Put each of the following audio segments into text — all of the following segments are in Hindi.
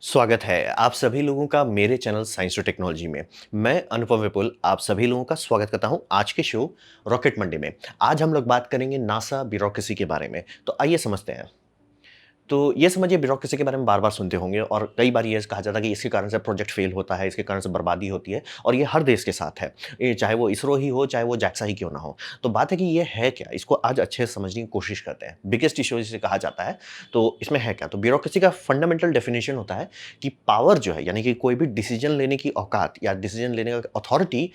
स्वागत है आप सभी लोगों का मेरे चैनल साइंस और टेक्नोलॉजी में। मैं अनुपम विपुल आप सभी लोगों का स्वागत करता हूं आज के शो रॉकेट मंडे में। आज हम लोग बात करेंगे नासा ब्यूरोक्रेसी के बारे में। तो आइए समझते हैं। तो ये समझिए ब्यूरोक्रेसी के बारे में बार-बार सुनते होंगे और कई बार ये कहा जाता है कि इसके कारण से प्रोजेक्ट फेल होता है, इसके कारण से बर्बादी होती है और ये हर देश के साथ है। ये चाहे वो इसरो ही हो, चाहे वो जैक्सा ही क्यों ना हो। तो बात है कि ये है क्या? इसको आज अच्छे से समझने की कोशिश करते हैं। बिगेस्ट इश्यू जिसे कहा जाता है, तो इसमें है क्या? तो ब्यूरोक्रेसी का फंडामेंटल डेफिनिशन होता है कि पावर जो है यानी कि कोई भी डिसीजन लेने की औकात या डिसीजन लेने का अथॉरिटी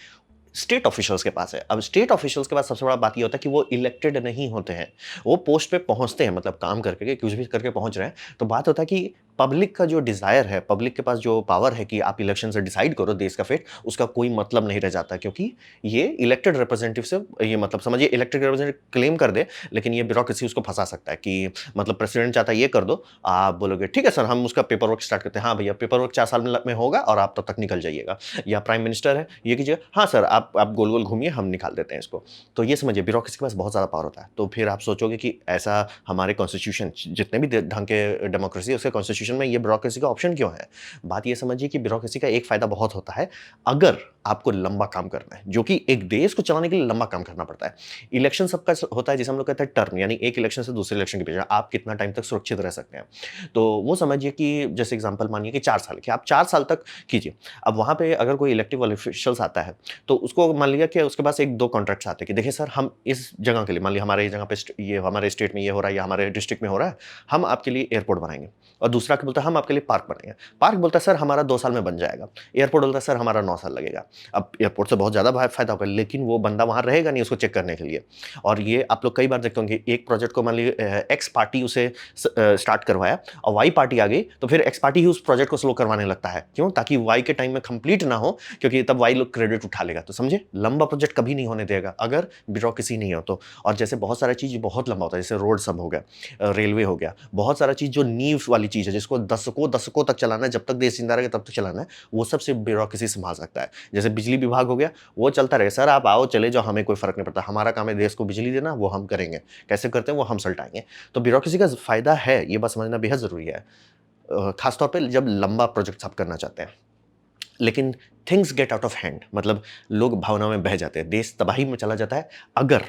स्टेट ऑफिशियल्स के पास है। अब स्टेट ऑफिशियल्स के पास सबसे बड़ा बात ये होता है कि वो इलेक्टेड नहीं होते हैं। वो पोस्ट पे पहुँचते हैं मतलब काम करके के कुछ भी करके पहुँच रहे हैं। तो बात होता है कि पब्लिक का जो डिज़ायर है, पब्लिक के पास जो पावर है कि आप इलेक्शन से डिसाइड करो देश का फेट, उसका कोई मतलब नहीं रह जाता क्योंकि ये इलेक्टेड रिप्रेजेंटेटिव से ये मतलब समझिए इलेक्टेड रिप्रेजेंटेटिव क्लेम कर दे, लेकिन ये ब्यूरोक्रेसी उसको फँसा सकता है कि मतलब प्रेसिडेंट चाहता है ये कर दो, आप बोलोगे ठीक है सर हम उसका पेपर वर्क स्टार्ट करते हैं। हाँ भैया पेपर वर्क 4 साल में होगा और आप तब तक निकल जाइएगा। या प्राइम मिनिस्टर है, ये कीजिएगा, हाँ सर आप गोल-गोल घूमिए हम निकाल देते हैं इसको। तो ये समझिए ब्यूरोक्रेसी के पास बहुत ज़्यादा पावर होता है। तो फिर आप सोचोगे कि ऐसा हमारे कॉन्स्टिट्यूशन जितने भी ढंग के डेमोक्रेसी है उसके कॉन्स्टिट्यूशन में ये ब्यूरोक्रेसी का ऑप्शन क्यों है? बात ये समझिए कि ब्यूरोक्रेसी का एक फ़ायदा बहुत होता है, अगर आपको लंबा काम करना है, जो कि एक देश को चलाने के लिए लंबा काम करना पड़ता है। इलेक्शन सबका होता है जिसे हम लोग कहते हैं टर्म यानी एक इलेक्शन से दूसरे इलेक्शन के बीच में आप कितना टाइम तक सुरक्षित रह सकते हैं। तो वो समझिए कि जैसे एग्ज़ाम्पल मानिए कि 4 साल की, आप 4 साल तक कीजिए। अब वहाँ पे अगर कोई इलेक्टिव ऑफिशियल्स आता है, तो उसको मान लिया कि उसके पास 1-2 कॉन्ट्रैक्ट्स आते हैं कि देखिए सर हम इस जगह के लिए मान लिया हमारे जगह पे ये हमारे स्टेट में ये हो रहा है या हमारे डिस्ट्रिक्ट में हो रहा है, हम आपके लिए एयरपोर्ट बनाएँगे। और दूसरा क्या बोलता है हम आपके लिए पार्क बनाएँगे। पार्क बोलता है सर हमारा 2 साल में बन जाएगा। एयरपोर्ट बोलता है सर हमारा 9 साल लगेगा। अब एयरपोर्ट से बहुत ज़्यादा फ़ायदा होगा, लेकिन वो बंदा वहाँ रहेगा नहीं उसको चेक करने के लिए। और ये आप लोग कई बार देखते होंगे एक प्रोजेक्ट को मान लीजिए एक्स पार्टी उसे स्टार्ट करवाया और वाई पार्टी आ गई, तो फिर एक्स पार्टी ही उस प्रोजेक्ट को स्लो करवाने लगता है। क्यों? ताकि वाई के टाइम में कंप्लीट ना हो, क्योंकि तब वाई लोग क्रेडिट उठा लेगा। तो समझे? लंबा प्रोजेक्ट कभी नहीं होने देगा, अगर ब्यूरोक्रेसी नहीं हो तो। और जैसे बहुत सारा चीज़ बहुत लंबा होता है, जैसे रोड सब हो गया, रेलवे हो गया, बहुत सारा चीज़ जो नींव वाली चीज़ है, जिसको दशकों तक चलाना है, जब तक देश जिंदा रहेगा तब तक चलाना है, वो सब सिर्फ ब्यूरोक्रेसी संभाल सकता है। जैसे बिजली विभाग हो गया, वो चलता रहे, सर आप आओ चले जाओ हमें कोई फ़र्क नहीं पड़ता, हमारा काम है देश को बिजली देना, वो हम करेंगे। कैसे करते हैं वो हम सलटाएँगे। तो ब्यूरोक्रेसी का फ़ायदा है, ये बात समझना बेहद ज़रूरी है। ख़ास तौर पे जब लंबा प्रोजेक्ट्स आप करना चाहते हैं। लेकिन things get out of hand, मतलब लोग भावनाओं में बह जाते हैं, देश तबाही में चला जाता है, अगर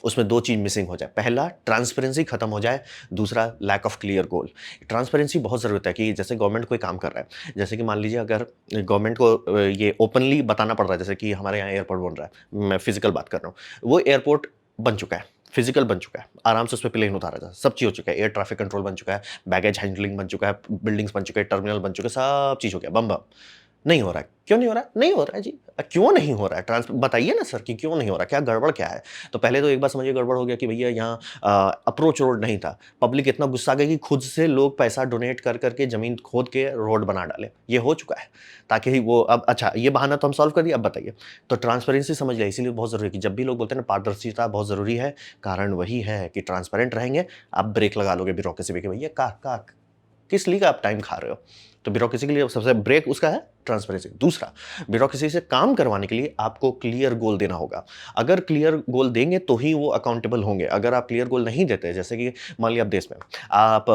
उसमें 2 चीज़ मिसिंग हो जाए। पहला ट्रांसपेरेंसी खत्म हो जाए, दूसरा lack of clear goal. Transparency बहुत ज़रूरत है कि जैसे गवर्नमेंट कोई काम कर रहा है, जैसे कि मान लीजिए अगर गवर्नमेंट को ये ओपनली बताना पड़ रहा है, जैसे कि हमारे यहाँ एयरपोर्ट बन रहा है, मैं फिज़िकल बात कर रहा हूँ। वो एयरपोर्ट बन चुका है, फिज़िकल बन चुका है, आराम से उस पे प्लेन उतारा जा सब चीज़ हो चुका है, एयर ट्रैफिक कंट्रोल बन चुका है, बैगेज हैंडलिंग बन चुका है, बिल्डिंग्स बन चुके हैं, टर्मिनल बन चुके हैं, सब चीज़ हो गया, बम-बम। नहीं हो रहा है। क्यों नहीं हो रहा है? नहीं हो रहा है जी। क्यों नहीं हो रहा है? बताइए ना सर कि क्यों नहीं हो रहा है? क्या गड़बड़ क्या है? तो पहले तो एक बार समझिए गड़बड़ हो गया कि भैया यहाँ अप्रोच रोड नहीं था। पब्लिक इतना गुस्सा आ गई कि खुद से लोग पैसा डोनेट कर के ज़मीन खोद के रोड बना डाले। ये हो चुका है। ताकि वो अब अच्छा ये बहाना तो हम सॉल्व कर दिए, अब बताइए। तो ट्रांसपेरेंसी समझ लिया इसीलिए बहुत ज़रूरी है कि जब भी लोग बोलते हैं ना पारदर्शिता बहुत ज़रूरी है, कारण वही है कि ट्रांसपेरेंट रहेंगे, आप ब्रेक लगा लोगे ब्यूरोक्रेसी पे कि भैया का किस लिए का आप टाइम खा रहे हो? तो ब्यूरोक्रेसी के लिए सबसे ब्रेक उसका है ट्रांसपेरेंसी। दूसरा, ब्यूरोक्रेसी से काम करवाने के लिए आपको क्लियर गोल देना होगा। अगर क्लियर गोल देंगे तो ही वो अकाउंटेबल होंगे। अगर आप क्लियर गोल नहीं देते, जैसे कि मान लिया आप देश में आप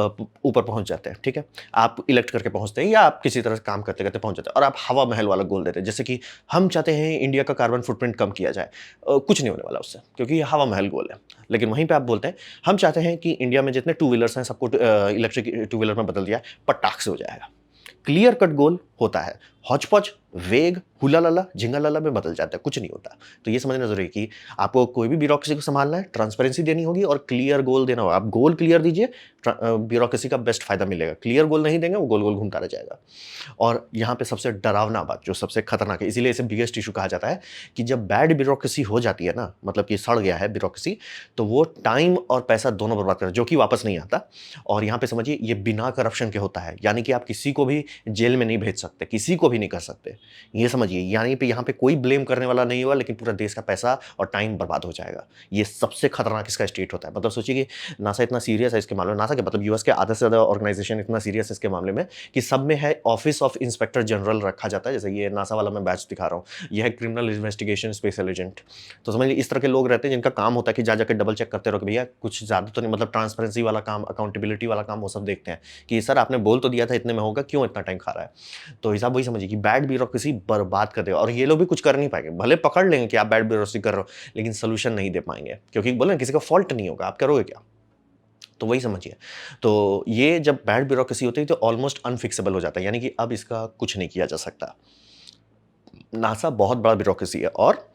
ऊपर पहुँच जाते हैं, ठीक है? आप इलेक्ट करके पहुँचते हैं या आप किसी तरह से काम करते-करते पहुँच जाते हैं और आप हवा महल वाला गोल देते हैं। जैसे कि हम चाहते हैं इंडिया का कार्बन फुटप्रिंट कम किया जाए। कुछ नहीं होने वाला उससे क्योंकि ये हवा महल गोल है। लेकिन वहीं पे आप बोलते हैं, हम चाहते हैं कि इंडिया में जितने टू व्हीलर्स हैं सबको इलेक्ट्रिक टू व्हीलर में बदल दिया, पटाख से हो जाएगा। क्लियर कट गोल होता है, हौच-पौच, वेग, हुला-लला, झिंगा-लला में बदल जाता है, कुछ नहीं होता। तो ये समझना ज़रूरी है कि आपको कोई भी ब्यूरोक्रेसी को सँभालना है, ट्रांसपेरेंसी देनी होगी और क्लियर गोल देना होगा। आप गोल क्लियर दीजिए, ब्यूरोक्रेसी का बेस्ट फ़ायदा मिलेगा। क्लियर गोल नहीं देंगे, वो गोल-गोल घूमता रह जाएगा। और यहाँ पे सबसे डरावना बात, जो सबसे खतरनाक है, इसीलिए इसे बिगेस्ट इश्यू कहा जाता है कि जब बैड ब्यूरोक्रेसी हो जाती है ना, मतलब कि सड़ गया है ब्यूरोक्रेसी, तो वो टाइम और पैसा दोनों बर्बाद कर जो कि वापस नहीं आता। और यहाँ पे समझिए ये बिना करप्शन के होता है, यानी कि आप किसी को भी जेल में नहीं भेज सकते, किसी को भी नहीं कर सकते। ये समझिए, यानी पे यहाँ पे कोई ब्लेम करने वाला नहीं होगा, लेकिन पूरा देश का पैसा और टाइम बर्बाद हो जाएगा। ये सबसे खतरनाक इसका स्टेट होता है। मतलब सोचिए कि नासा इतना सीरियस है इसके मामले में, नासा के मतलब यूएस के आधे से ज़्यादा ऑर्गेनाइजेशन इतना सीरियस है इसके मामले में कि सब में है ऑफिस ऑफ इंस्पेक्टर जनरल रखा जाता है। जैसे ये नासा वाला मैं बैच दिखा रहा हूँ, यह है क्रिमिनल इन्वेस्टिगेशन स्पेशल एजेंट। तो समझ लीजिए इस तरह के लोग रहते हैं जिनका काम होता है कि जा जाकर डबल चेक करते रहो कि भैया कुछ ज़्यादा तो नहीं, मतलब ट्रांसपेरेंसी वाला काम, अकाउंटेबिलिटी वाला काम, वो सब देखते हैं कि सर आपने बोल तो दिया था इतने में होगा, क्यों इतना टाइम खा रहा है। तो हिसाब वही समझिए कि बैड ब्यूरोक्रेसी बर्बाद कर देगा। और ये लोग भी कुछ कर नहीं पाएंगे, भले पकड़ लेंगे कि आप बैड ब्यूरोक्रेसी कर रहे हो, लेकिन सोल्यूशन नहीं दे पाएंगे, क्योंकि बोले ना किसी का फॉल्ट नहीं होगा, आप करोगे क्या। तो वही समझिए। तो ये जब बैड ब्यूरोक्रेसी होती है तो ऑलमोस्ट अनफिक्सेबल हो जाता है, यानी कि अब इसका कुछ नहीं किया जा सकता। नासा बहुत बड़ा ब्यूरोक्रेसी है, और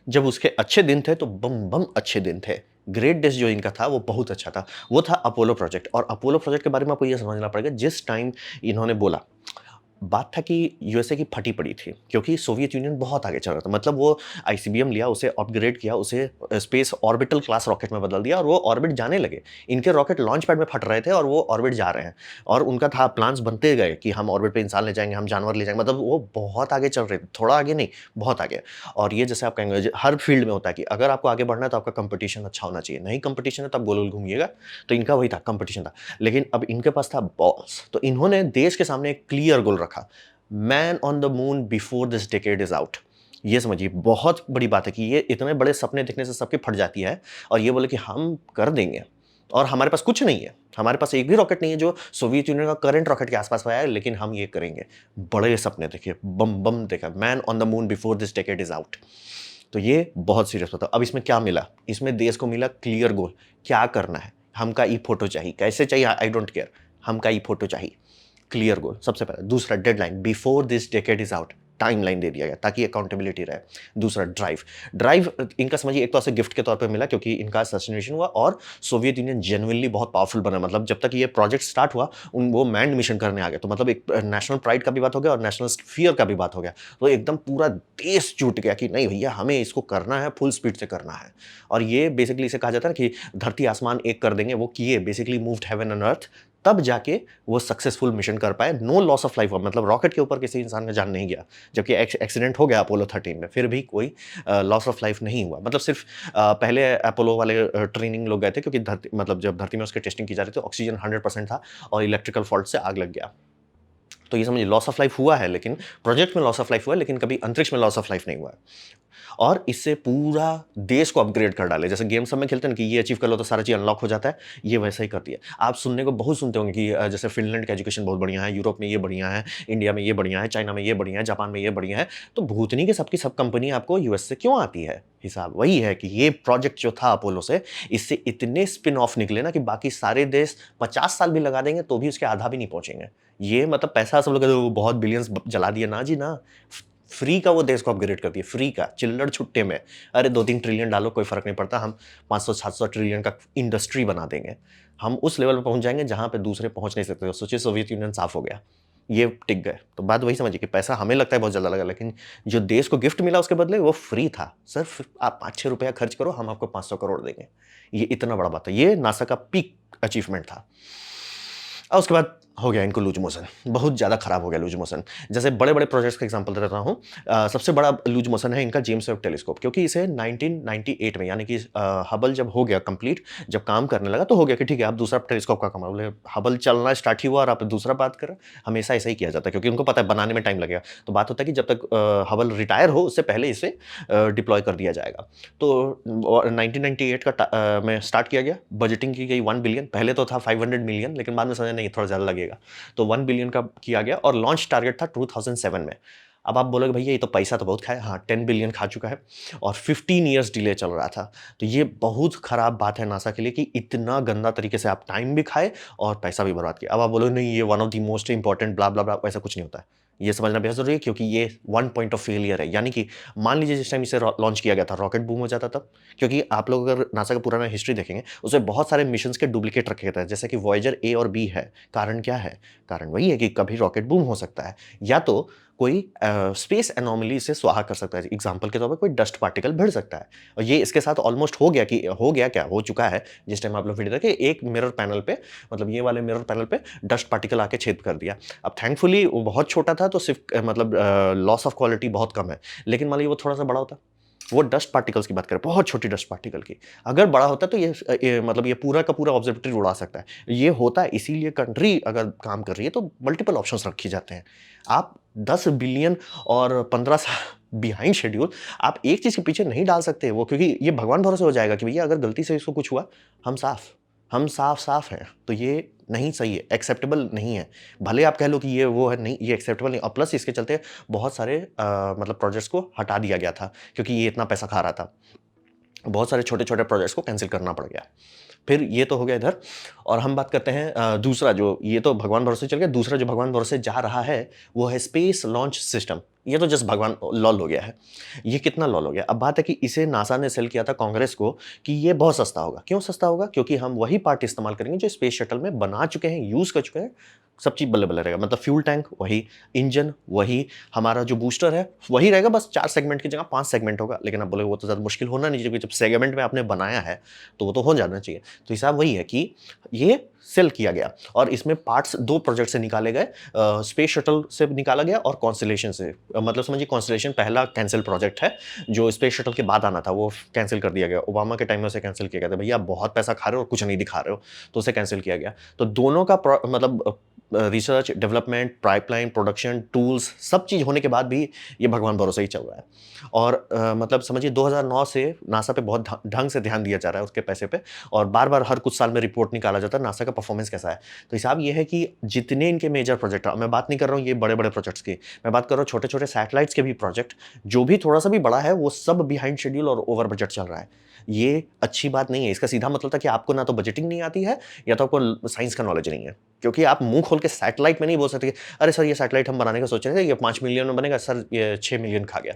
जब उसके अच्छे दिन थे तो बम बम अच्छे दिन थे। ग्रेट डेज जो इनका था वो बहुत अच्छा था, वो था अपोलो प्रोजेक्ट। और अपोलो प्रोजेक्ट के बारे में आपको ये समझना पड़ेगा, जिस टाइम इन्होंने बोला, बात था कि यूएसए की फटी पड़ी थी, क्योंकि सोवियत यूनियन बहुत आगे चल रहा था। मतलब वो आईसीबीएम लिया, उसे अपग्रेड किया, उसे स्पेस ऑर्बिटल क्लास रॉकेट में बदल दिया, और वो ऑर्बिट जाने लगे। इनके रॉकेट लॉन्च पैड में फट रहे थे और वो ऑर्बिट जा रहे हैं। और उनका था प्लान्स बनते गए कि हम ऑर्बिट पे इंसान ले जाएंगे, हम जानवर ले जाएंगे। मतलब वो बहुत आगे चल रहे थे, थोड़ा आगे नहीं, बहुत आगे। और ये जैसे आप कहेंगे हर फील्ड में होता है कि अगर आपको आगे बढ़ना है तो आपका कंपटीशन अच्छा होना चाहिए, नहीं कंपटीशन है तो आप गोल गोल घूमिएगा। तो इनका वही था, कंपटीशन था। लेकिन अब इनके पास था बॉल्स, तो इन्होंने देश के सामने एक क्लियर गोल रखा, man on the moon before this decade is out. ये समझिए बहुत बड़ी बात है कि ये इतने बड़े सपने देखने से सबकी फट जाती है, और ये बोले कि हम कर देंगे। और हमारे पास कुछ नहीं है, हमारे पास एक भी रॉकेट नहीं है जो सोवियत यूनियन का करंट रॉकेट के आसपास आया है, लेकिन हम ये करेंगे। बड़े सपने देखिए, बम बम देखा, man on the moon before this decade is out. तो ये बहुत सीरियस होता है। अब इसमें क्या मिला, इसमें देश को मिला क्लियर गोल, क्या करना है। हमका ई फोटो चाहिए, कैसे चाहिए आई डोंट केयर, हमका ई फोटो चाहिए, क्लियर गोल सबसे पहले। दूसरा deadline, before this decade is out, timeline दे दिया गया ताकि अकाउंटेबिलिटी रहे। दूसरा ड्राइव, ड्राइव इनका समझिए एक तो ऐसे गिफ्ट के तौर पे मिला क्योंकि इनका असैसिनेशन हुआ, और सोवियत यूनियन जेन्युइनली बहुत पावरफुल बना। मतलब जब तक ये प्रोजेक्ट स्टार्ट हुआ वो मैंड मिशन करने आ गए। तो मतलब एक नेशनल प्राइड का भी बात हो गया और नेशनल फियर का भी बात हो गया। तो एकदम पूरा देश जुट गया कि नहीं भैया हमें इसको करना है, फुल स्पीड से करना है। और ये बेसिकली इसे कहा जाता है कि धरती आसमान एक कर देंगे, वो किए, basically moved heaven and earth, तब जाके वो सक्सेसफुल मिशन कर पाए। नो लॉस ऑफ लाइफ, मतलब रॉकेट के ऊपर किसी इंसान का जान नहीं गया, जबकि एक्सीडेंट हो गया अपोलो 13 में, फिर भी कोई लॉस ऑफ लाइफ नहीं हुआ। मतलब सिर्फ पहले अपोलो वाले ट्रेनिंग लोग गए थे, क्योंकि धरती, मतलब जब धरती में उसकी टेस्टिंग की जा रही थी, ऑक्सीजन 100% था और इलेक्ट्रिकल फॉल्ट से आग लग गया। तो ये समझिए लॉस ऑफ लाइफ हुआ है, लेकिन प्रोजेक्ट में लॉस ऑफ लाइफ हुआ है, लेकिन कभी अंतरिक्ष में लॉस ऑफ लाइफ नहीं हुआ है। और इससे पूरा देश को अपग्रेड कर डाले। जैसे गेम सब में खेलते हैं कि ये अचीव कर लो तो सारा चीज़ अनलॉक हो जाता है, ये वैसा ही कर दिया। आप सुनने को बहुत सुनते होंगे कि जैसे फिनलैंड का एजुकेशन बहुत बढ़िया है, यूरोप में ये बढ़िया है, इंडिया में ये बढ़िया है, चाइना में ये बढ़िया है, जापान में ये बढ़िया है। तो भूतनी के सबकी सब कंपनी आपको यूएस से क्यों आती है। हिसाब वही है कि ये प्रोजेक्ट जो था अपोलो से, इससे इतने स्पिन ऑफ निकले ना कि बाकी सारे देश 50 साल भी लगा देंगे तो भी उसके आधा भी नहीं पहुंचेंगे। ये मतलब पैसा सब लोग कहते हैं, "वो बहुत बिलियंस जला दिया", ना जी ना। फ्री का वो देश को अपग्रेड कर दिया, फ्री का, चिल्लड़ छुट्टे में। अरे 2-3 ट्रिलियन डालो, कोई फर्क नहीं पड़ता, हम 500-700 ट्रिलियन का इंडस्ट्री बना देंगे। हम उस लेवल पर पहुंच जाएंगे जहां पे दूसरे पहुंच नहीं सकते। तो सोचिए सोवियत यूनियन साफ हो गया, ये टिक गए। तो बात वही समझिए कि पैसा हमें लगता है बहुत ज़्यादा लगा, लेकिन जो देश को गिफ्ट मिला उसके बदले वो फ्री था। सिर्फ आप 5-6 रुपया खर्च करो, हम आपको 500 करोड़ देंगे। ये इतना बड़ा बात है, ये नासा का पीक अचीवमेंट था। और उसके बाद हो गया इनको लूज मोशन, बहुत ज़्यादा खराब हो गया लूज मोशन। जैसे बड़े बड़े प्रोजेक्ट्स का एग्जांपल दे देता हूँ। सबसे बड़ा लूज मोशन है इनका जेम्स वेब टेलीस्कोप, क्योंकि इसे 1998 में, यानी कि हबल जब हो गया कंप्लीट, जब काम करने लगा तो हो गया कि ठीक है आप दूसरा टेलीस्कोप का काम, बोले हबल चलना स्टार्ट ही हुआ और आप दूसरा बात कर रहे हैं। हमेशा ऐसा ही किया जाता है, क्योंकि उनको पता है बनाने में टाइम लगेगा। तो बात होता है कि जब तक हबल रिटायर हो उससे पहले इसे डिप्लॉय कर दिया जाएगा। तो 1998 में स्टार्ट किया गया, बजटिंग की गई 1 बिलियन, पहले तो था 500 मिलियन, लेकिन बाद में समझा नहीं थोड़ा ज़्यादा लगेगा, तो 1 बिलियन का किया गया। और लॉन्च टारगेट था 2007 में। अब आप बोलोगे भैया ये तो पैसा तो बहुत खाया, हाँ 10 बिलियन खा चुका है, और 15 ईयर्स डिले चल रहा था। तो ये बहुत खराब बात है नासा के लिए कि इतना गंदा तरीके से आप टाइम भी खाए और पैसा भी बर्बाद किया। अब आप बोलोगे नहीं ये one of the most important blah blah blah, ऐसा कुछ नहीं होता है। ये समझना बेहद ज़रूरी है क्योंकि ये वन पॉइंट ऑफ फेलियर है। यानी कि मान लीजिए जिस टाइम इसे लॉन्च किया गया था, रॉकेट बूम हो जाता तब। क्योंकि आप लोग अगर नासा का पुराना हिस्ट्री देखेंगे, उसमें बहुत सारे मिशंस के डुप्लीकेट रखे गए थे, जैसे कि वॉयेजर ए और बी है। कारण क्या है? कारण वही है कि कभी रॉकेट बूम हो सकता है, या तो कोई स्पेस एनोमली से स्वाहा कर सकता है। एग्जाम्पल के तौर पर कोई डस्ट पार्टिकल भिड़ सकता है, और ये इसके साथ ऑलमोस्ट हो गया। कि हो गया क्या, हो चुका है। जिस टाइम आप लोग वीडियो देखे, एक मिरर पैनल पे, मतलब ये वाले मिरर पैनल पे डस्ट पार्टिकल आके छेद कर दिया। अब थैंकफुली वो बहुत छोटा था, तो सिर्फ मतलब लॉस ऑफ क्वालिटी बहुत कम है। लेकिन मान लीजिए वो थोड़ा सा बड़ा होता, वो डस्ट पार्टिकल्स की बात करें, बहुत छोटी डस्ट पार्टिकल की, अगर बड़ा होता तो मतलब ये पूरा का पूरा ऑब्जर्वेटरी उड़ा सकता है। ये होता है इसीलिए कंट्री अगर काम कर रही है तो मल्टीपल ऑप्शंस रखे जाते हैं। आप 10 बिलियन और 15 साल बिहाइंड शेड्यूल आप एक चीज के पीछे नहीं डाल सकते वो, क्योंकि ये भगवान भरोसे हो जाएगा कि भैया अगर गलती से इसको कुछ हुआ, हम साफ साफ हैं, तो ये नहीं सही है, एक्सेप्टेबल नहीं है। भले आप कह लो कि ये वो है, नहीं, ये एक्सेप्टेबल नहीं। और प्लस इसके चलते बहुत सारे मतलब प्रोजेक्ट्स को हटा दिया गया था, क्योंकि ये इतना पैसा खा रहा था। बहुत सारे छोटे छोटे प्रोजेक्ट्स को कैंसिल करना पड़ गया। फिर ये तो हो गया इधर, और हम बात करते हैं दूसरा, जो ये तो भगवान भरोसे चल गया। दूसरा जो भगवान भरोसे जा रहा है वो है स्पेस लॉन्च सिस्टम। ये तो जस्ट भगवान लॉल हो गया है। ये कितना लॉल हो गया? अब बात है कि इसे नासा ने सेल किया था कांग्रेस को कि ये बहुत सस्ता होगा। क्यों सस्ता होगा? क्योंकि हम वही पार्ट इस्तेमाल करेंगे जो स्पेस शटल में बना चुके हैं, यूज कर चुके हैं। सब चीज बल्ले बल्ले रहेगा, मतलब फ्यूल टैंक वही, इंजन वही, हमारा जो बूस्टर है वही रहेगा, बस 4 सेगमेंट की जगह 5 सेगमेंट होगा। लेकिन आप बोले वो तो ज़्यादा मुश्किल होना नहीं चाहिए, जब सेगमेंट में आपने बनाया है तो वो तो हो जाना चाहिए। तो हिसाब वही है कि ये सेल किया गया, और इसमें पार्ट्स 2 प्रोजेक्ट से निकाले गए। स्पेस शटल से निकाला गया और कॉन्स्टलेशन से। मतलब समझिए कॉन्स्टलेशन पहला कैंसिल प्रोजेक्ट है, जो स्पेस शटल के बाद आना था वो कैंसिल कर दिया गया। ओबामा के टाइम में उसे कैंसिल किया गया था, भैया आप बहुत पैसा खा रहे हो और कुछ नहीं दिखा रहे हो, तो उसे कैंसिल किया गया। तो दोनों का मतलब research, development, pipeline, production, tools, सब चीज़ होने के बाद भी ये भगवान भरोसे ही चल रहा है। और मतलब समझिए 2009 से नासा पे बहुत ढंग से ध्यान दिया जा रहा है उसके पैसे पे, और बार बार हर कुछ साल में रिपोर्ट निकाला जाता है नासा का परफॉर्मेंस कैसा है। तो हिसाब ये है कि जितने इनके मेजर प्रोजेक्ट है, मैं बात नहीं कर रहा हूँ ये बड़े बड़े प्रोजेक्ट्स की, मैं बात कर रहा हूँ छोटे छोटे सैटेलाइट्स के भी प्रोजेक्ट, जो भी थोड़ा सा भी बड़ा है वो सब बिहाइंड शेड्यूल और ओवर बजट चल रहा है। ये अच्छी बात नहीं है। इसका सीधा मतलब था कि आपको ना तो बजटिंग नहीं आती है, या तो आपको साइंस का नॉलेज नहीं है। क्योंकि आप मुंह खोल के सैटेलाइट में नहीं बोल सकते कि अरे सर ये सैटेलाइट हम बनाने का सोच रहे थे, ये 5 मिलियन में बनेगा सर, ये 6 मिलियन खा गया।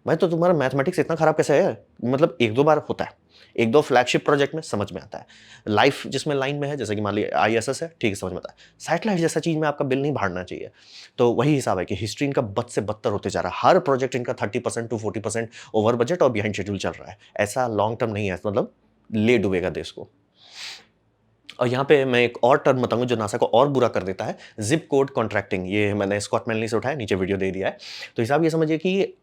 भाई तो तुम्हारा मैथमेटिक्स इतना खराब कैसे है? मतलब 1-2 बार होता है, 1-2 फ्लैगशिप प्रोजेक्ट में समझ में आता है। लाइफ जिसमें लाइन में है, जैसे कि मान लीजिए आईएसएस है, ठीक है, समझ में आता है। सैटेलाइट जैसा चीज में आपका बिल नहीं भाड़ना चाहिए। तो वही हिसाब है कि हिस्ट्री इनका बद से बदतर होते जा रहा है। हर प्रोजेक्ट इनका 30% टू 40% ओवर बजट और बिहाइंड शेड्यूल चल रहा है। ऐसा लॉन्ग टर्म नहीं है, मतलब ले डूबेगा देश को। और यहाँ पे मैं एक और टर्म बताऊंगा जो नासा को और बुरा कर देता है, जिप कोड कॉन्ट्रैक्टिंग। ये मैंने स्कॉट मैनली से उठाया, नीचे वीडियो दे दिया है। तो हिसाब ये समझिए कि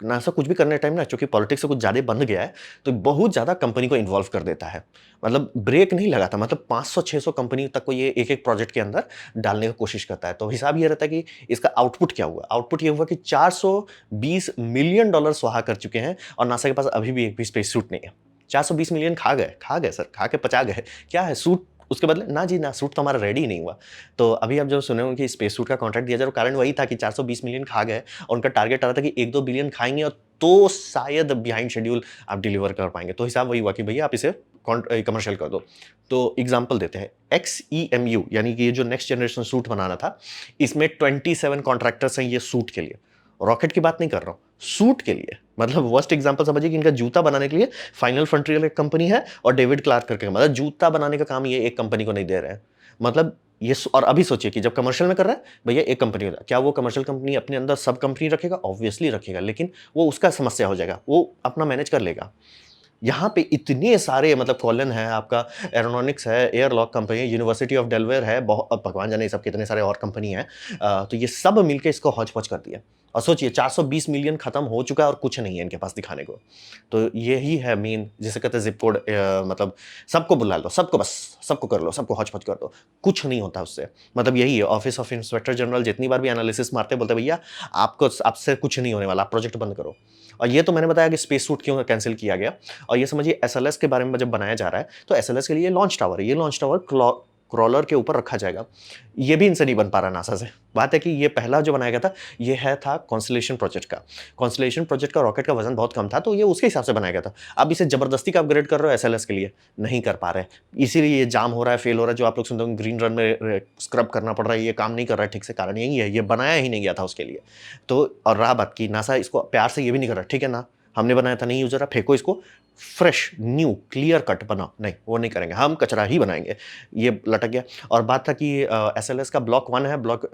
नासा कुछ भी करने टाइम ना, चूंकि पॉलिटिक्स से कुछ ज़्यादा बंध गया है, तो बहुत ज़्यादा कंपनी को इन्वॉल्व कर देता है। मतलब ब्रेक नहीं लगाता, मतलब 500-600 कंपनी तक को ये एक एक प्रोजेक्ट के अंदर डालने की कोशिश करता है। तो हिसाब ये रहता है कि इसका आउटपुट क्या हुआ। आउटपुट ये हुआ कि $420 मिलियन स्वाहा कर चुके हैं, और नासा के पास अभी भी एक भी स्पेस सूट नहीं है। 420 मिलियन खा गए सर, खा के पचा गए। क्या है सूट उसके बदले? ना जी ना, सूट तो हमारा रेडी ही नहीं हुआ। तो अभी आप जो सुने होंगे कि स्पेस सूट का कॉन्ट्रैक्ट दिया जा रहा है, कारण वही था कि 420 मिलियन खा गए, और उनका टारगेट आ रहा था कि 1-2 बिलियन खाएंगे, और तो शायद बिहाइंड शेड्यूल आप डिलीवर कर पाएंगे। तो हिसाब वही हुआ कि भैया आप इसे कमर्शियल कर दो। तो एग्जाम्पल देते हैं, XEMU यानी कि ये जो नेक्स्ट जनरेशन सूट बनाना था, इसमें 27 कॉन्ट्रैक्टर्स हैं ये सूट के लिए। रॉकेट की बात नहीं कर रहा हूँ, सूट के लिए। मतलब वर्स्ट एग्जांपल समझिए कि इनका जूता बनाने के लिए फाइनल फ्रंटियर एक कंपनी है, और डेविड क्लार्क करके, मतलब जूता बनाने का काम ये एक कंपनी को नहीं दे रहे हैं। मतलब ये और अभी सोचिए कि जब कमर्शियल में कर रहा है भैया एक कंपनी होता है, क्या वो कमर्शियल कंपनी अपने अंदर सब कंपनी रखेगा? ऑब्वियसली रखेगा, लेकिन वो उसका समस्या हो जाएगा, वो अपना मैनेज कर लेगा। यहाँ पे इतने सारे, मतलब कॉलन है आपका, एरोनॉनिक्स है, एयरलॉक कंपनी है, यूनिवर्सिटी ऑफ डेलवेयर है, बहुत भगवान जाने सब कितने सारे और कंपनी है। तो ये सब मिलके इसको हौच पौच कर दिया। और सोचिए 420 मिलियन खत्म हो चुका है और कुछ नहीं है इनके पास दिखाने को। तो यही है मेन, जिसे कहते हैं जिप कोड। मतलब सबको बुला लो, सबको बस सबको कर लो, सबको हौच पौच कर दो, कुछ नहीं होता उससे। मतलब यही है, ऑफिस ऑफ इंस्पेक्टर जनरल जितनी बार भी एनालिसिस मारते बोलते भैया आपको, आपसे कुछ नहीं होने वाला, आप प्रोजेक्ट बंद करो। और ये तो मैंने बताया कि स्पेस सूट क्यों कैंसिल किया गया। और ये समझिए एसएलएस के बारे में जब बनाया जा रहा है, तो एसएलएस के लिए लॉन्च टावर है। ये लॉन्च टावर क्रॉलर के ऊपर रखा जाएगा, ये भी इनसे नहीं बन पा रहा नासा से। बात है कि ये पहला जो बनाया गया था, ये था कॉन्स्टलेशन प्रोजेक्ट का। कॉन्स्टलेशन प्रोजेक्ट का रॉकेट का वजन बहुत कम था, तो ये उसके हिसाब से बनाया गया था। अब इसे जबरदस्ती का अपग्रेड कर रहे हो एसएलएस के लिए, नहीं कर पा रहे, इसीलिए ये जाम हो रहा है, फेल हो रहा है। जो आप लोग सुनते हो ग्रीन रन में स्क्रब करना पड़ रहा है, ये काम नहीं कर रहा है ठीक से, कारण यही है, ये बनाया ही नहीं गया था उसके लिए। तो और रहा बात की नासा इसको प्यार से ये भी नहीं कर रहा, ठीक है ना, हमने बनाया था, नहीं यूज रहा, फेंको इसको, फ्रेश न्यू क्लियर कट बनाओ, नहीं वो नहीं करेंगे, हम कचरा ही बनाएंगे। ये लटक गया। और बात था कि एसएलएस का ब्लॉक 1 है, ब्लॉक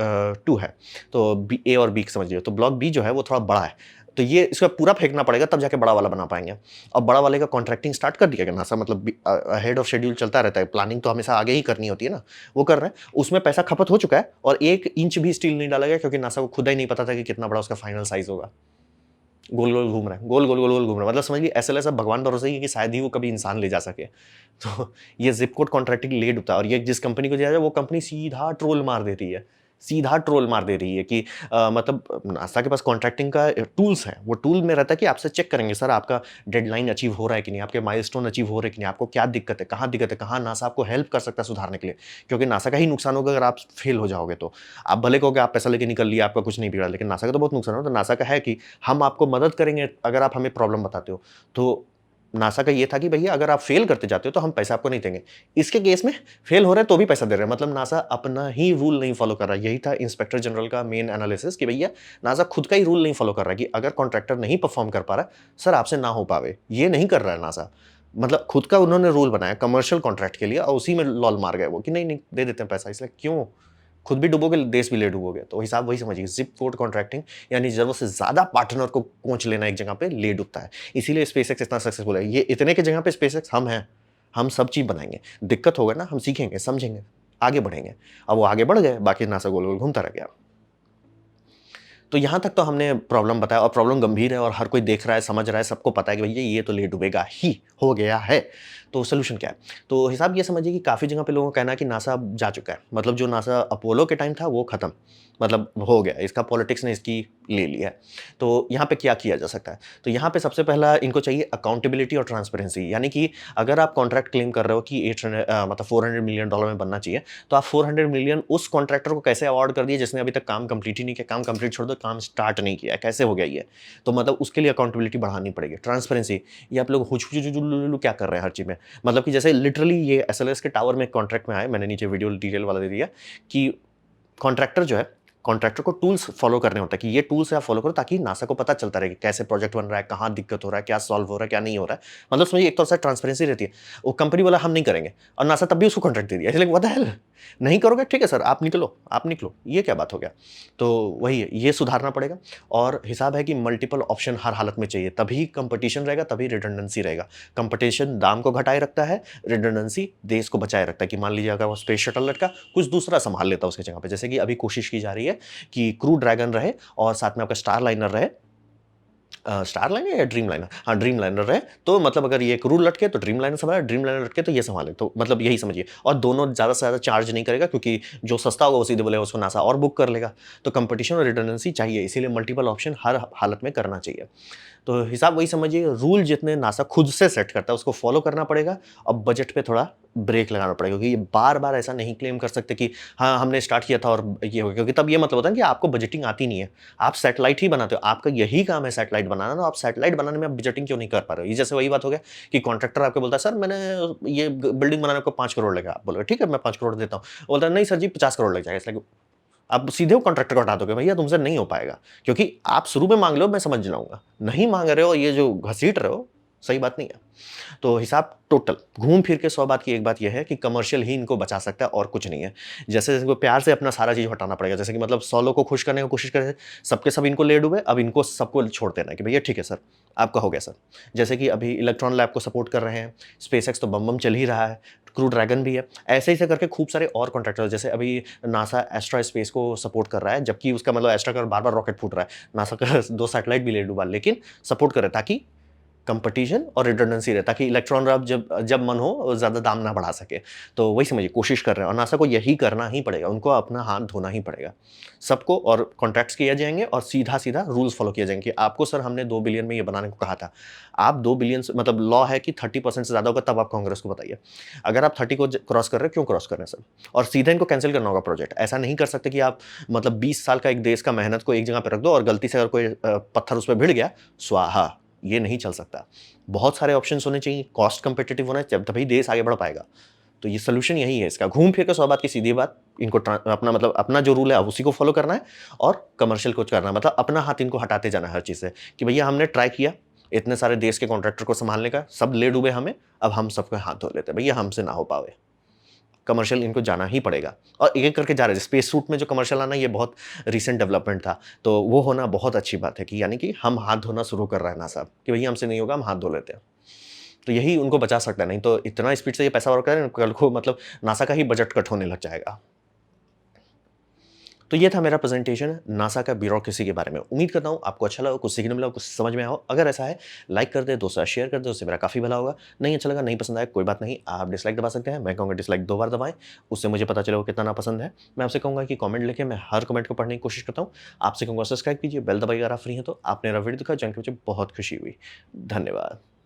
2 है, तो बी ए और बी समझ लीजिए, तो ब्लॉक बी जो है वो थोड़ा बड़ा है, तो ये इसका पूरा फेंकना पड़ेगा तब जाके बड़ा वाला बना पाएंगे। और बड़ा वाले का कॉन्ट्रैक्टिंग स्टार्ट कर दिया गया नासा, मतलब हेड ऑफ शेड्यूल चलता रहता है, प्लानिंग तो हमेशा आगे ही करनी होती है ना, वो कर रहे हैं, उसमें पैसा खपत हो चुका है और 1 इंच भी स्टील नहीं डाला गया, क्योंकि नासा को खुद ही नहीं पता था कि कितना बड़ा उसका फाइनल साइज होगा। गोल गोल घूम रहा है, गोल गोल गोल गोल घूम रहा है, मतलब समझ लीजिए एसएलएस अब भगवान भरोसे ही है कि शायद ही वो कभी इंसान ले जा सके। तो ये जिप कोड कॉन्ट्रैक्टिंग लेट होता है, और ये जिस कंपनी को दिया जाए वो कंपनी सीधा ट्रोल मार देती है, सीधा ट्रोल मार दे रही है कि मतलब नासा के पास कॉन्ट्रैक्टिंग का टूल्स है, वो टूल में रहता है कि आपसे चेक करेंगे सर आपका डेडलाइन अचीव हो रहा है कि नहीं, आपके माइलस्टोन अचीव हो रहे हैं कि नहीं, आपको क्या दिक्कत है, कहाँ नासा आपको हेल्प कर सकता है सुधारने के लिए, क्योंकि नासा का ही नुकसान होगा अगर आप फेल हो जाओगे तो। आप भले कहोगे आप पैसा लेके निकल लिया, आपका कुछ नहीं बिगड़ा, लेकिन नासा का तो बहुत नुकसान हो। तो नासा का है कि हम आपको मदद करेंगे अगर आप हमें प्रॉब्लम बताते हो। तो नासा का ये था कि भैया अगर आप फेल करते जाते हो तो हम पैसा आपको नहीं देंगे। इसके केस में फेल हो रहे हैं तो भी पैसा दे रहे हैं, मतलब नासा अपना ही रूल नहीं फॉलो कर रहा है। यही था इंस्पेक्टर जनरल का मेन एनालिसिस कि भैया नासा खुद का ही रूल नहीं फॉलो कर रहा है कि अगर कॉन्ट्रैक्टर नहीं परफॉर्म कर पा रहा है सर आपसे ना हो पावे, ये नहीं कर रहा है नासा। मतलब खुद का उन्होंने रूल बनाया कमर्शियल कॉन्ट्रैक्ट के लिए और उसी में लॉल मार गए वो कि नहीं नहीं दे देते हैं पैसा, इसलिए क्यों खुद भी डूबोगे देश भी ले डूबोगे। तो हिसाब वही समझिए, जिप कोड कॉन्ट्रैक्टिंग यानी जरूरत से ज्यादा पार्टनर को पहुंच लेना एक जगह पे ले डूबता है, इसीलिए स्पेसएक्स इतना सक्सेसफुल है। ये इतने की जगह पे स्पेसएक्स हम हैं, हम सब चीज बनाएंगे, दिक्कत होगा ना हम सीखेंगे समझेंगे आगे बढ़ेंगे। अब वो आगे बढ़ गए, बाकी नासा गोल गोल घूमता रह गया। तो यहाँ तक तो हमने प्रॉब्लम बताया, और प्रॉब्लम गंभीर है और हर कोई देख रहा है समझ रहा है, सबको पता है कि भैया ये तो ले डूबेगा ही, हो गया है। तो सोल्यूशन क्या है? तो हिसाब ये समझिए कि काफ़ी जगह पे लोगों का कहना है कि नासा अब जा चुका है, मतलब जो नासा अपोलो के टाइम था वो खत्म, मतलब हो गया, इसका पॉलिटिक्स ने इसकी ले लिया है। तो यहाँ पे क्या किया जा सकता है? तो यहाँ पे सबसे पहला इनको चाहिए अकाउंटेबिलिटी और ट्रांसपेरेंसी, यानी कि अगर आप कॉन्ट्रैक्ट क्लेम कर रहे हो कि 800 मतलब $400 मिलियन में बनना चाहिए, तो आप 400 मिलियन उस कॉन्ट्रैक्टर को कैसे अवार्ड कर दिए जिसने अभी तक काम कंप्लीट ही नहीं किया, काम कंप्लीट छोड़ दो, काम स्टार्ट नहीं किया, कैसे हो गया ये? तो मतलब उसके लिए अकाउंटेबिलिटी बढ़ानी पड़ेगी। ट्रांसपेरेंसी, ये आप लोग हुचुचुचुचुलुलु क्या कर रहे हैं हर चीज़ में, मतलब कि जैसे लिटरली ये एसएलएस के टावर में कॉन्ट्रैक्ट में आए, मैंने नीचे वीडियो डिटेल वाला दे दिया कि कॉन्ट्रैक्टर जो है, कॉन्ट्रैक्टर को टूल्स फॉलो करने होता है कि ये टूल्स आप फॉलो करो ताकि नासा को पता चलता रहे कि कैसे प्रोजेक्ट बन रहा है, कहाँ दिक्कत हो रहा है, क्या सॉल्व हो रहा है, क्या नहीं हो रहा है। मतलब समझिए एक तरह से ट्रांसपेरेंसी रहती है। वो कंपनी वाला हम नहीं करेंगे और नासा तब भी उसको कॉन्ट्रैक्ट दे दिया, इसलिए व्हाट द हेल, नहीं करोगे ठीक है सर आप निकलो, आप निकलो, ये क्या बात हो गया? तो वही है, ये सुधारना पड़ेगा। और हिसाब है कि मल्टीपल ऑप्शन हर हालत में चाहिए, तभी कंपटीशन रहेगा, तभी रिडंडेंसी रहेगा। कंपटीशन दाम को घटाए रखता है, रिडंडेंसी देश को बचाए रखता है कि मान लीजिए अगर वो स्पेस शटल लटका, कुछ दूसरा संभाल लेता है उसकी जगह पे। जैसे कि अभी कोशिश की जा रही है कि क्रू ड्रैगन रहे और साथ में आपका स्टार लाइनर रहे, स्टार लाइनर या ड्रीम लाइनर, हाँ ड्रीम लाइनर रहे, तो मतलब अगर ये क्रू लटके तो ड्रीम लाइनर संभाले, ड्रीम लाइनर लटके तो ये संभाले, तो मतलब यही समझिए। और दोनों ज़्यादा से ज़्यादा चार्ज नहीं करेगा क्योंकि जो सस्ता होगा वो सीधे बोलेगा उसको नासा और बुक कर लेगा। तो कंपटीशन और रिडंडेंसी चाहिए, इसीलिए मल्टीपल ऑप्शन हर हालत में करना चाहिए। तो हिसाब वही समझिए, रूल जितने नासा खुद से सेट करता है उसको फॉलो करना पड़ेगा और बजट पे थोड़ा ब्रेक लगाना पड़ेगा, क्योंकि ये बार बार ऐसा नहीं क्लेम कर सकते कि हाँ हमने स्टार्ट किया था और ये हो गया, क्योंकि तब ये मतलब होता है कि आपको बजटिंग आती नहीं है, आप सैटेलाइट ही बनाते हो, आपका यही काम है सैटेलाइट बनाना, तो आप सैटेलाइट बनाने में आप बजटिंग क्यों नहीं कर पा रहे हो? ये जैसे वही बात हो गया कि कॉन्ट्रैक्टर आपको बोलता है सर मैंने ये बिल्डिंग बनाने को 5 करोड़ लगा, आप बोलोगे ठीक है मैं 5 करोड़ देता हूँ, बोलता है नहीं सर जी 50 करोड़ लग जाएगा, इसलिए आप सीधे वो कॉन्ट्रैक्टर को हटा दोगे, भैया तुमसे नहीं हो पाएगा, क्योंकि आप शुरू में मांग लो मैं समझ जाऊंगा, नहीं मांग रहे हो, ये जो घसीट रहे हो सही बात नहीं है। तो हिसाब टोटल घूम फिर के 100 बात की एक बात यह है कि कमर्शियल ही इनको बचा सकता है और कुछ नहीं है। जैसे इनको प्यार से अपना सारा चीज़ हटाना पड़ेगा, जैसे कि मतलब 100 लोग को खुश करने की कोशिश करे, सबके सब इनको ले डूबे, अब इनको सबको छोड़ देना कि भैया ठीक है सर आपका हो गया सर। जैसे कि अभी इलेक्ट्रॉन लैब को सपोर्ट कर रहे हैं, स्पेसएक्स तो बम बम चल ही रहा है, क्रू ड्रैगन भी है, ऐसे ही से करके खूब सारे और कॉन्ट्रैक्टर, जैसे अभी नासा एस्ट्रा स्पेस को सपोर्ट कर रहा है, जबकि उसका मतलब एस्ट्रा का बार बार रॉकेट फूट रहा है, नासा का 2 सैटेलाइट भी ले डूबा, लेकिन सपोर्ट कर रहा है ताकि कंपटीशन और रिडंडेंसी रहे, ताकि इलेक्ट्रॉन अब जब जब मन हो ज़्यादा दाम ना बढ़ा सके। तो वही समझिए, कोशिश कर रहे हैं और नासा को यही करना ही पड़ेगा, उनको अपना हाथ धोना ही पड़ेगा सबको, और कॉन्ट्रैक्ट्स किए जाएंगे और सीधा-सीधा रूल्स फॉलो किए जाएंगे कि आपको सर हमने 2 बिलियन में ये बनाने को कहा था। आप 2 बिलियन से मतलब लॉ है कि 30% से ज़्यादा होगा तब आप कांग्रेस को बताइए। अगर आप 30 को क्रॉस कर रहे हैं, क्यों क्रॉस कर रहे हैं सर? और सीधे इनको कैंसल करना होगा प्रोजेक्ट। ऐसा नहीं कर सकते कि आप मतलब 20 साल का एक देश का मेहनत को एक जगह पे रख दो और गलती से अगर कोई पत्थर उस पे भिड़ गया, स्वाहा। ये नहीं चल सकता। बहुत सारे ऑप्शंस होने चाहिए, कॉस्ट कम्पिटिटिव होना चाहिए, तभी देश आगे बढ़ पाएगा। तो ये सॉल्यूशन यही है इसका। घूम फिर के 100 बात की सीधी बात, इनको अपना मतलब अपना जो रूल है अब उसी को फॉलो करना है और कमर्शियल कुछ करना है, मतलब अपना हाथ इनको हटाते जाना है हर चीज़ से कि भैया हमने ट्राई किया इतने सारे देश के कॉन्ट्रैक्टर को संभालने का, सब ले डूबे हमें, अब हम सबके हाथ धो लेते हैं, भैया हमसे ना हो पावे। कमर्शियल इनको जाना ही पड़ेगा और एक-एक करके जा रहे हैं। स्पेस सूट में जो कमर्शियल आना, ये बहुत रीसेंट डेवलपमेंट था, तो वो होना बहुत अच्छी बात है कि यानी कि हम हाथ धोना शुरू कर रहे हैं नासा अब, कि भैया हमसे नहीं होगा, हम हाथ धो लेते हैं। तो यही उनको बचा सकता है, नहीं तो इतना स्पीड से ये पैसा वर्क करें, कल को मतलब नासा का ही बजट कट होने लग जाएगा। तो ये था मेरा प्रेजेंटेशन नासा का ब्यूरोक्रेसी के बारे में। उम्मीद करता हूँ आपको अच्छा लगा, कुछ सीखने मिला, कुछ समझ में आया हो। अगर ऐसा है, लाइक कर दे, दोस्तों शेयर कर दे, उससे मेरा काफ़ी भला होगा। नहीं अच्छा लगा, नहीं पसंद आया, कोई बात नहीं, आप डिसलाइक दबा सकते हैं। मैं कहूँगा डिसलाइक 2 बार दबाएँ, उससे मुझे पता चलेगा कितना नापसंद है। मैं आपसे कहूँगा कि कमेंट लिखें, मैं हर कमेंट को पढ़ने की कोशिश करता हूँ। आपसे कहूँगा सब्सक्राइब कीजिए, बेल दबाइए अगर आप फ्री हैं तो। आपने मेरा वीडियो देखा, जान के मुझे बहुत खुशी हुई। धन्यवाद।